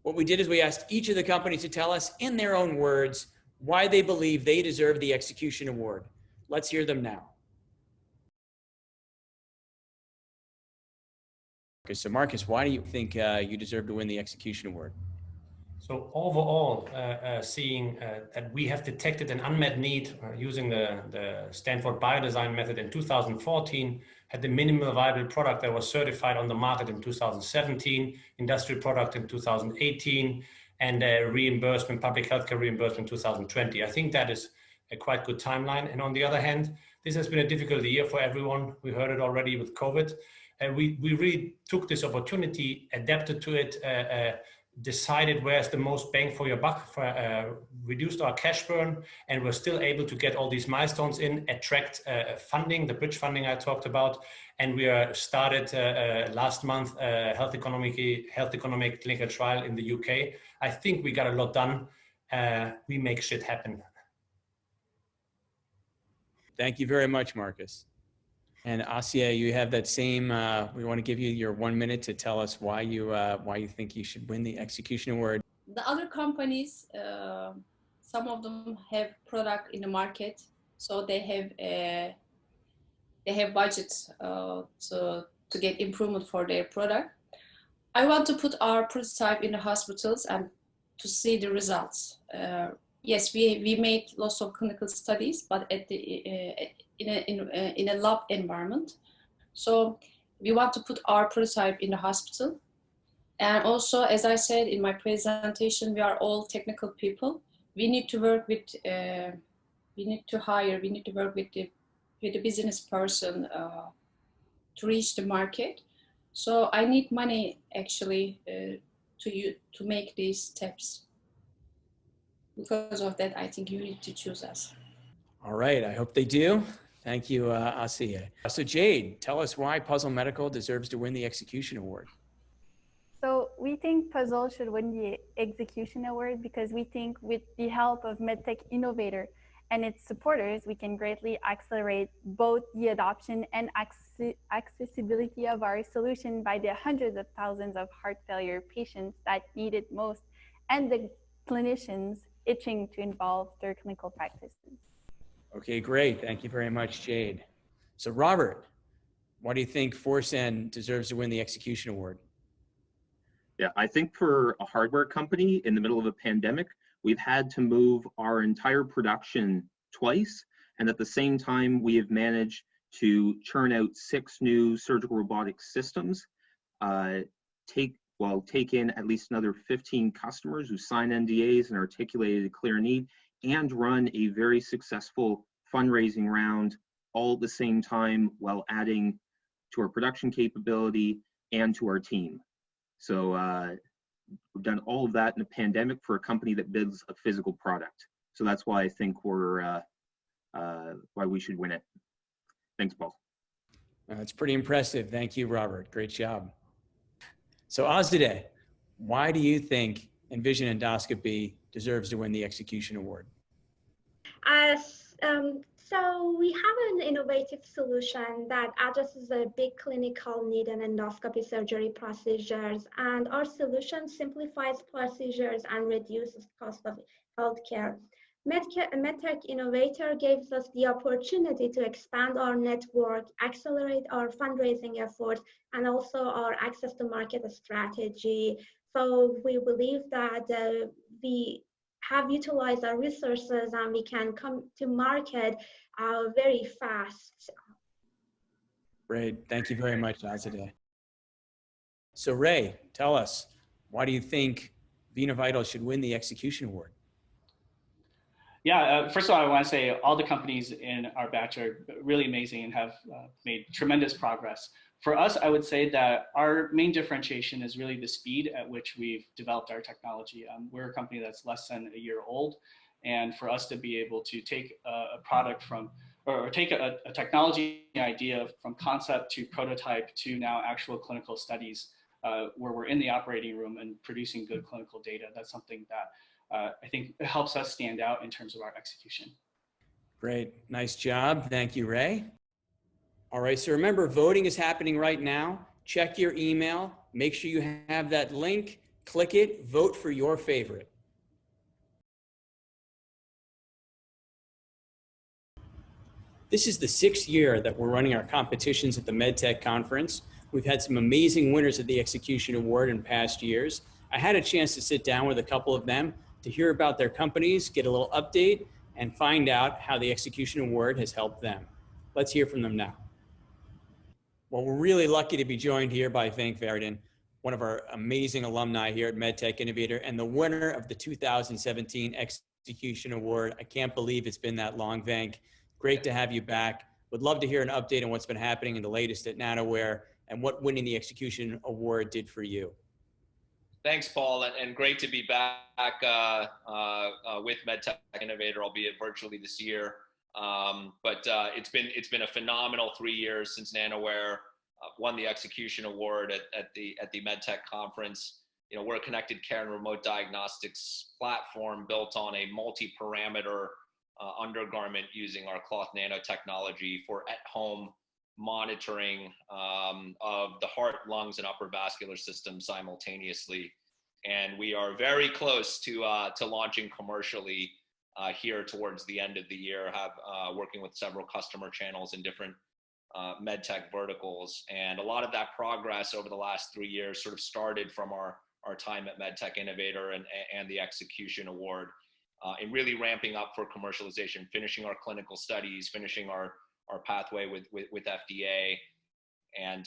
What we did is we asked each of the companies to tell us in their own words why they believe they deserve the execution award. Let's hear them now. So Marcus, why do you think you deserve to win the execution award? So overall, seeing that we have detected an unmet need using the Stanford biodesign method in 2014, had the minimal viable product that was certified on the market in 2017, industrial product in 2018, and reimbursement, public healthcare reimbursement in 2020. I think that is a quite good timeline. And on the other hand, this has been a difficult year for everyone. We heard it already with COVID. And we really took this opportunity, adapted to it, decided where's the most bang for your buck, reduced our cash burn, and we're still able to get all these milestones in, attract funding, the bridge funding I talked about, and we started last month health economic clinical trial in the UK. I think we got a lot done. We make shit happen. Thank you very much, Marcus. And Asia, you have that same, we want to give you your 1 minute to tell us why you think you should win the execution award. The other companies, some of them have product in the market, so they have budgets to get improvement for their product. I want to put our prototype in the hospitals and to see the results. Yes, we made lots of clinical studies, but at in a lab environment. So we want to put our prototype in the hospital. And also, as I said in my presentation, we are all technical people. We need to work with, we need to work with the business person to reach the market. So I need money actually to make these steps. Because of that, I think you need to choose us. All right, I hope they do. Thank you, Asiya. So Jade, tell us why Puzzle Medical deserves to win the execution award. So we think Puzzle should win the execution award because we think with the help of MedTech Innovator and its supporters, we can greatly accelerate both the adoption and accessibility of our solution by the hundreds of thousands of heart failure patients that need it most, and the clinicians itching to involve their clinical practices. Okay, great. Thank you very much, Jade. So Robert, why do you think Forsen deserves to win the execution award? Yeah, I think for a hardware company in the middle of a pandemic, we've had to move our entire production twice. And at the same time, we have managed to churn out 6 new surgical robotics systems, take in at least another 15 customers who signed NDAs and articulated a clear need, and run a very successful fundraising round all at the same time while adding to our production capability and to our team. So we've done all of that in a pandemic for a company that builds a physical product. So that's why I think why we should win it. Thanks, Paul. That's pretty impressive. Thank you, Robert. Great job. So Azadeh, why do you think Envision Endoscopy deserves to win the execution award? So we have an innovative solution that addresses a big clinical need in endoscopy surgery procedures, and our solution simplifies procedures and reduces cost of healthcare. MedTech Innovator gives us the opportunity to expand our network, accelerate our fundraising efforts, and also our access to market strategy. So we believe that we have utilized our resources and we can come to market very fast. Great. Thank you very much, Azadeh. So Ray, tell us, why do you think Vena Vitals should win the execution award? Yeah, first of all, I want to say all the companies in our batch are really amazing and have made tremendous progress. For us, I would say that our main differentiation is really the speed at which we've developed our technology. We're a company that's less than a year old, and for us to be able to take a product from, or take a technology idea from concept to prototype to now actual clinical studies, where we're in the operating room and producing good clinical data, that's something that I think helps us stand out in terms of our execution. Great, nice job. Thank you, Ray. All right, so remember, voting is happening right now. Check your email, make sure you have that link, click it, vote for your favorite. This is the 6th year that we're running our competitions at the MedTech Conference. We've had some amazing winners of the Execution Award in past years. I had a chance to sit down with a couple of them to hear about their companies, get a little update, and find out how the Execution Award has helped them. Let's hear from them now. Well, we're really lucky to be joined here by Venk Verdin, one of our amazing alumni here at MedTech Innovator and the winner of the 2017 Execution Award. I can't believe it's been that long, Venk. Great to have you back. Would love to hear an update on what's been happening in the latest at Nanoware and what winning the Execution Award did for you. Thanks, Paul, and great to be back with MedTech Innovator, albeit virtually this year. But it's been a phenomenal 3 years since Nanoware won the Execution Award at the MedTech Conference. You know, we're a connected care and remote diagnostics platform built on a multi-parameter undergarment using our cloth nanotechnology for at-home monitoring of the heart, lungs, and upper vascular system simultaneously. And we are very close to launching commercially here towards the end of the year, working with several customer channels in different MedTech verticals. And a lot of that progress over the last 3 years sort of started from our time at MedTech Innovator and the Execution Award, in really ramping up for commercialization, finishing our clinical studies, finishing our pathway with FDA, and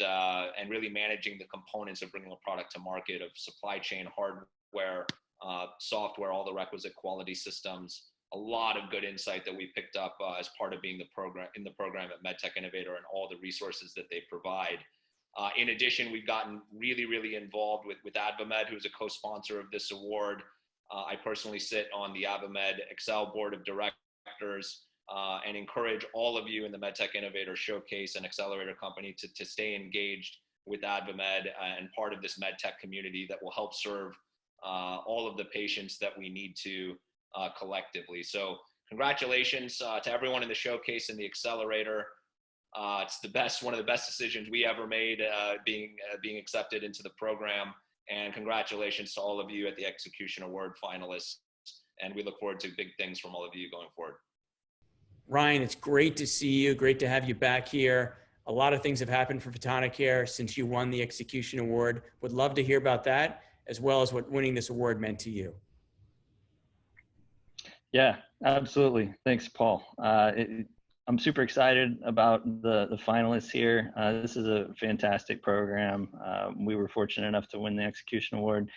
really managing the components of bringing a product to market of supply chain, hardware, software, all the requisite quality systems. A lot of good insight that we picked up as part of being in the program at MedTech Innovator and all the resources that they provide. In addition, we've gotten really involved with AdvaMed, who's a co-sponsor of this award. I personally sit on the AdvaMed Excel board of directors and encourage all of you in the MedTech Innovator Showcase and Accelerator Company to stay engaged with AdvaMed and part of this MedTech community that will help serve all of the patients that we need to collectively. So Congratulations to everyone in the showcase and the accelerator. It's one of the best decisions we ever made, being accepted into the program. And congratulations to all of you at the Execution Award finalists. And we look forward to big things from all of you going forward. Ryan, it's great to see you. Great to have you back here. A lot of things have happened for Photonicare since you won the Execution Award. Would love to hear about that, as well as what winning this award meant to you. Yeah, absolutely. Thanks, Paul. I'm super excited about the finalists here. This is a fantastic program. We were fortunate enough to win the Execution Award,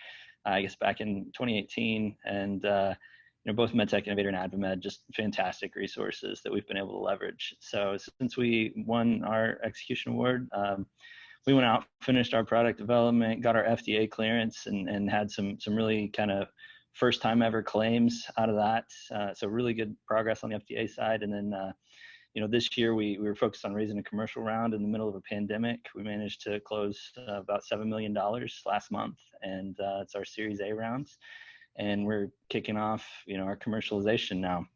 I guess, back in 2018. And both MedTech Innovator and AdvaMed, just fantastic resources that we've been able to leverage. So since we won our Execution Award, we went out, finished our product development, got our FDA clearance, and had some really kind of first time ever claims out of that. So really good progress on the FDA side. And then, this year we were focused on raising a commercial round in the middle of a pandemic. We managed to close about $7 million last month, and it's our Series A rounds. And we're kicking off, our commercialization now,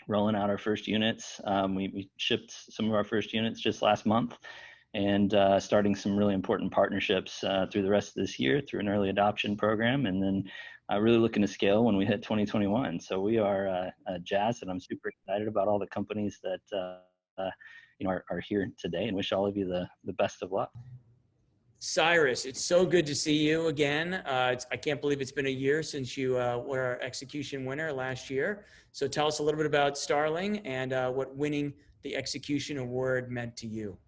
rolling out our first units. We shipped some of our first units just last month, and starting some really important partnerships through the rest of this year through an early adoption program, and then really looking to scale when we hit 2021. So we are jazzed, and I'm super excited about all the companies that are here today, and wish all of you the best of luck. Cyrus, it's so good to see you again. I can't believe it's been a year since you were our Execution winner last year. So tell us a little bit about Starling and what winning the Execution Award meant to you.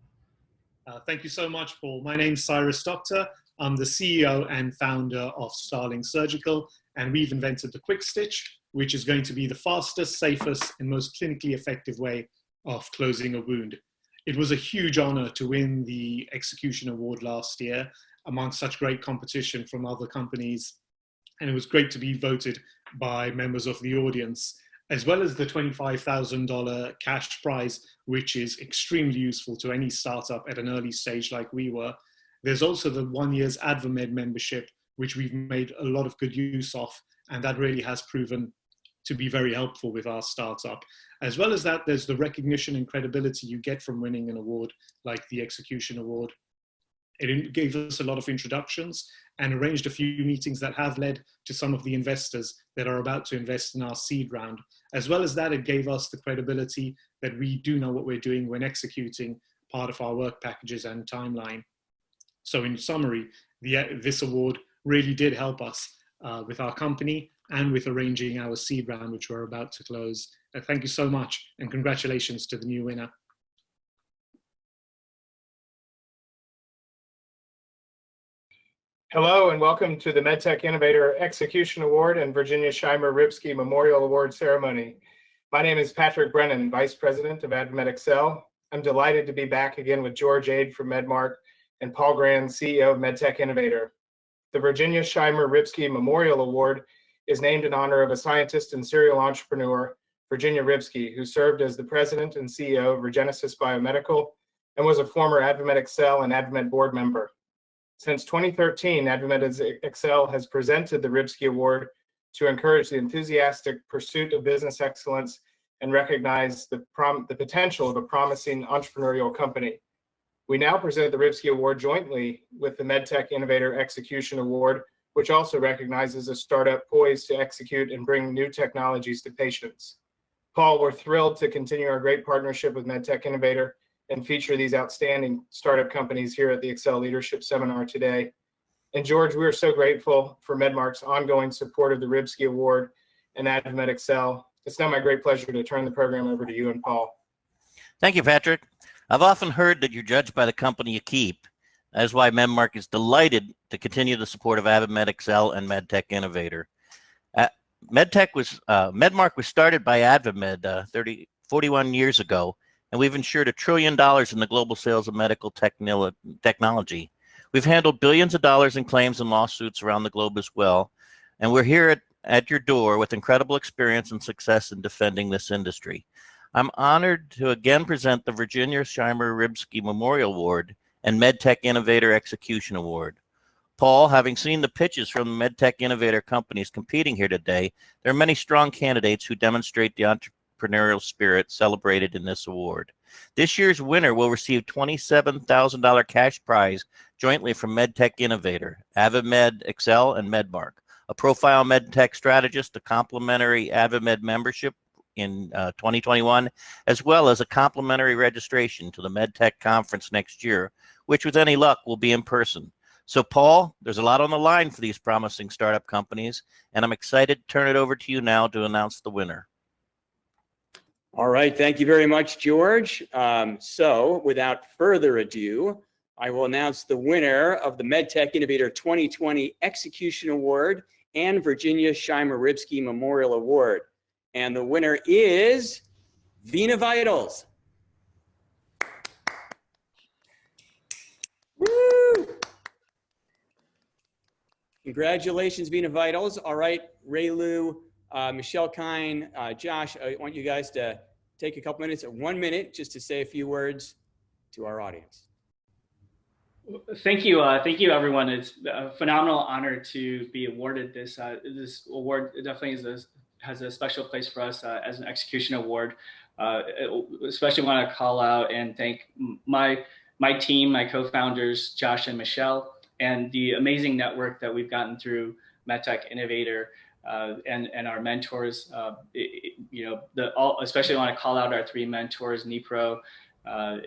Thank you so much, Paul. My name's Cyrus Doctor. I'm the CEO and founder of Starling Surgical, and we've invented the Quick Stitch, which is going to be the fastest, safest, and most clinically effective way of closing a wound. It was a huge honor to win the Execution Award last year amongst such great competition from other companies. And it was great to be voted by members of the audience, as well as the $25,000 cash prize, which is extremely useful to any startup at an early stage like we were. There's also the 1 year's AdvaMed membership, which we've made a lot of good use of, and that really has proven to be very helpful with our startup. As well as that, there's the recognition and credibility you get from winning an award like the Execution Award. It gave us a lot of introductions and arranged a few meetings that have led to some of the investors that are about to invest in our seed round. As well as that, it gave us the credibility that we do know what we're doing when executing part of our work packages and timeline. So in summary, this award really did help us with our company and with arranging our seed round, which we're about to close. Thank you so much, and congratulations to the new winner. Hello, and welcome to the MedTech Innovator Execution Award and Virginia Scheimer-Ripsky Memorial Award Ceremony. My name is Patrick Brennan, Vice President of AdvaMed Excel. I'm delighted to be back again with George Ade from MedMark and Paul Grand, CEO of MedTech Innovator. The Virginia Scheimer-Ripsky Memorial Award is named in honor of a scientist and serial entrepreneur, Virginia Ripsky, who served as the president and CEO of Regenesis Biomedical and was a former AdvaMed Excel and AdvaMed board member. Since 2013, AdvaMed Excel has presented the Ripsky Award to encourage the enthusiastic pursuit of business excellence and recognize the potential of a promising entrepreneurial company. We now present the Ripsky Award jointly with the MedTech Innovator Execution Award, which also recognizes a startup poised to execute and bring new technologies to patients. Paul, we're thrilled to continue our great partnership with MedTech Innovator and feature these outstanding startup companies here at the Excel Leadership Seminar today. And George, we are so grateful for MedMark's ongoing support of the Ripsky Award and AdvaMed Excel. It's now my great pleasure to turn the program over to you and Paul. Thank you, Patrick. I've often heard that you're judged by the company you keep. That is why MedMark is delighted to continue the support of AdvaMed Excel and MedTech Innovator. MedMark was started by AdvaMed 41 years ago, and we've insured $1 trillion in the global sales of medical technology. We've handled billions of dollars in claims and lawsuits around the globe as well, and we're here at your door with incredible experience and success in defending this industry. I'm honored to again present the Virginia Scheimer-Ripsky Memorial Award and MedTech Innovator Execution Award. Paul, having seen the pitches from the MedTech Innovator companies competing here today, there are many strong candidates who demonstrate the entrepreneurial spirit celebrated in this award. This year's winner will receive $27,000 cash prize jointly from MedTech Innovator, AdvaMed Excel, and MedMark, a profile MedTech strategist, a complimentary AdvaMed membership in 2021, as well as a complimentary registration to the MedTech conference next year, which with any luck will be in person. So Paul, there's a lot on the line for these promising startup companies, and I'm excited to turn it over to you now to announce the winner. All right, thank you very much, George. So without further ado, I will announce the winner of the MedTech Innovator 2020 Execution Award and Virginia Scheimer-Ribsky Memorial Award. And the winner is Vena Vitals. Woo! Congratulations, Vena Vitals. All right, Ray Lou, Michelle Kine, Josh, I want you guys to take a couple minutes, 1 minute, just to say a few words to our audience. Thank you, everyone. It's a phenomenal honor to be awarded this. This award definitely has a special place for us as an execution award. Especially want to call out and thank my team, my co-founders, Josh and Michelle, and the amazing network that we've gotten through MedTech Innovator and our mentors. Especially want to call out our three mentors, Nipro,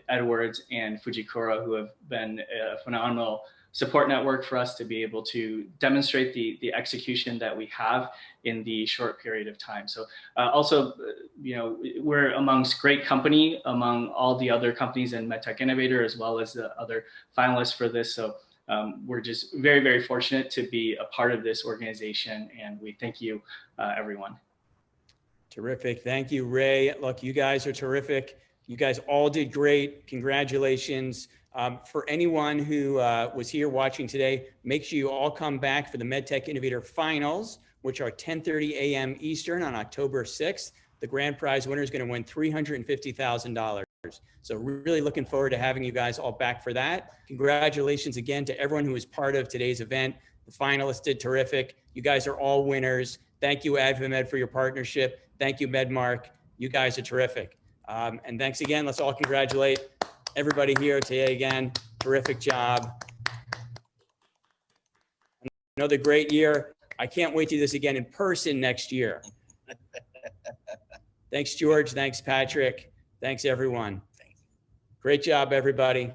Edwards, and Fujikura, who have been a phenomenal support network for us to be able to demonstrate the execution that we have in the short period of time. So also, we're amongst great company among all the other companies in MedTech Innovator, as well as the other finalists for this. So we're just very, very fortunate to be a part of this organization, and we thank you, everyone. Terrific. Thank you, Ray. Look, you guys are terrific. You guys all did great. Congratulations. For anyone who was here watching today, make sure you all come back for the MedTech Innovator Finals, which are 10:30 a.m. Eastern on October 6th. The grand prize winner is going to win $350,000. So really looking forward to having you guys all back for that. Congratulations again to everyone who was part of today's event. The finalists did terrific. You guys are all winners. Thank you, AdvaMed, for your partnership. Thank you, MedMark. You guys are terrific. And thanks again. Let's all congratulate everybody here today again. Terrific job. Another great year. I can't wait to do this again in person next year. Thanks, George. Thanks, Patrick. Thanks, everyone. Great job, everybody.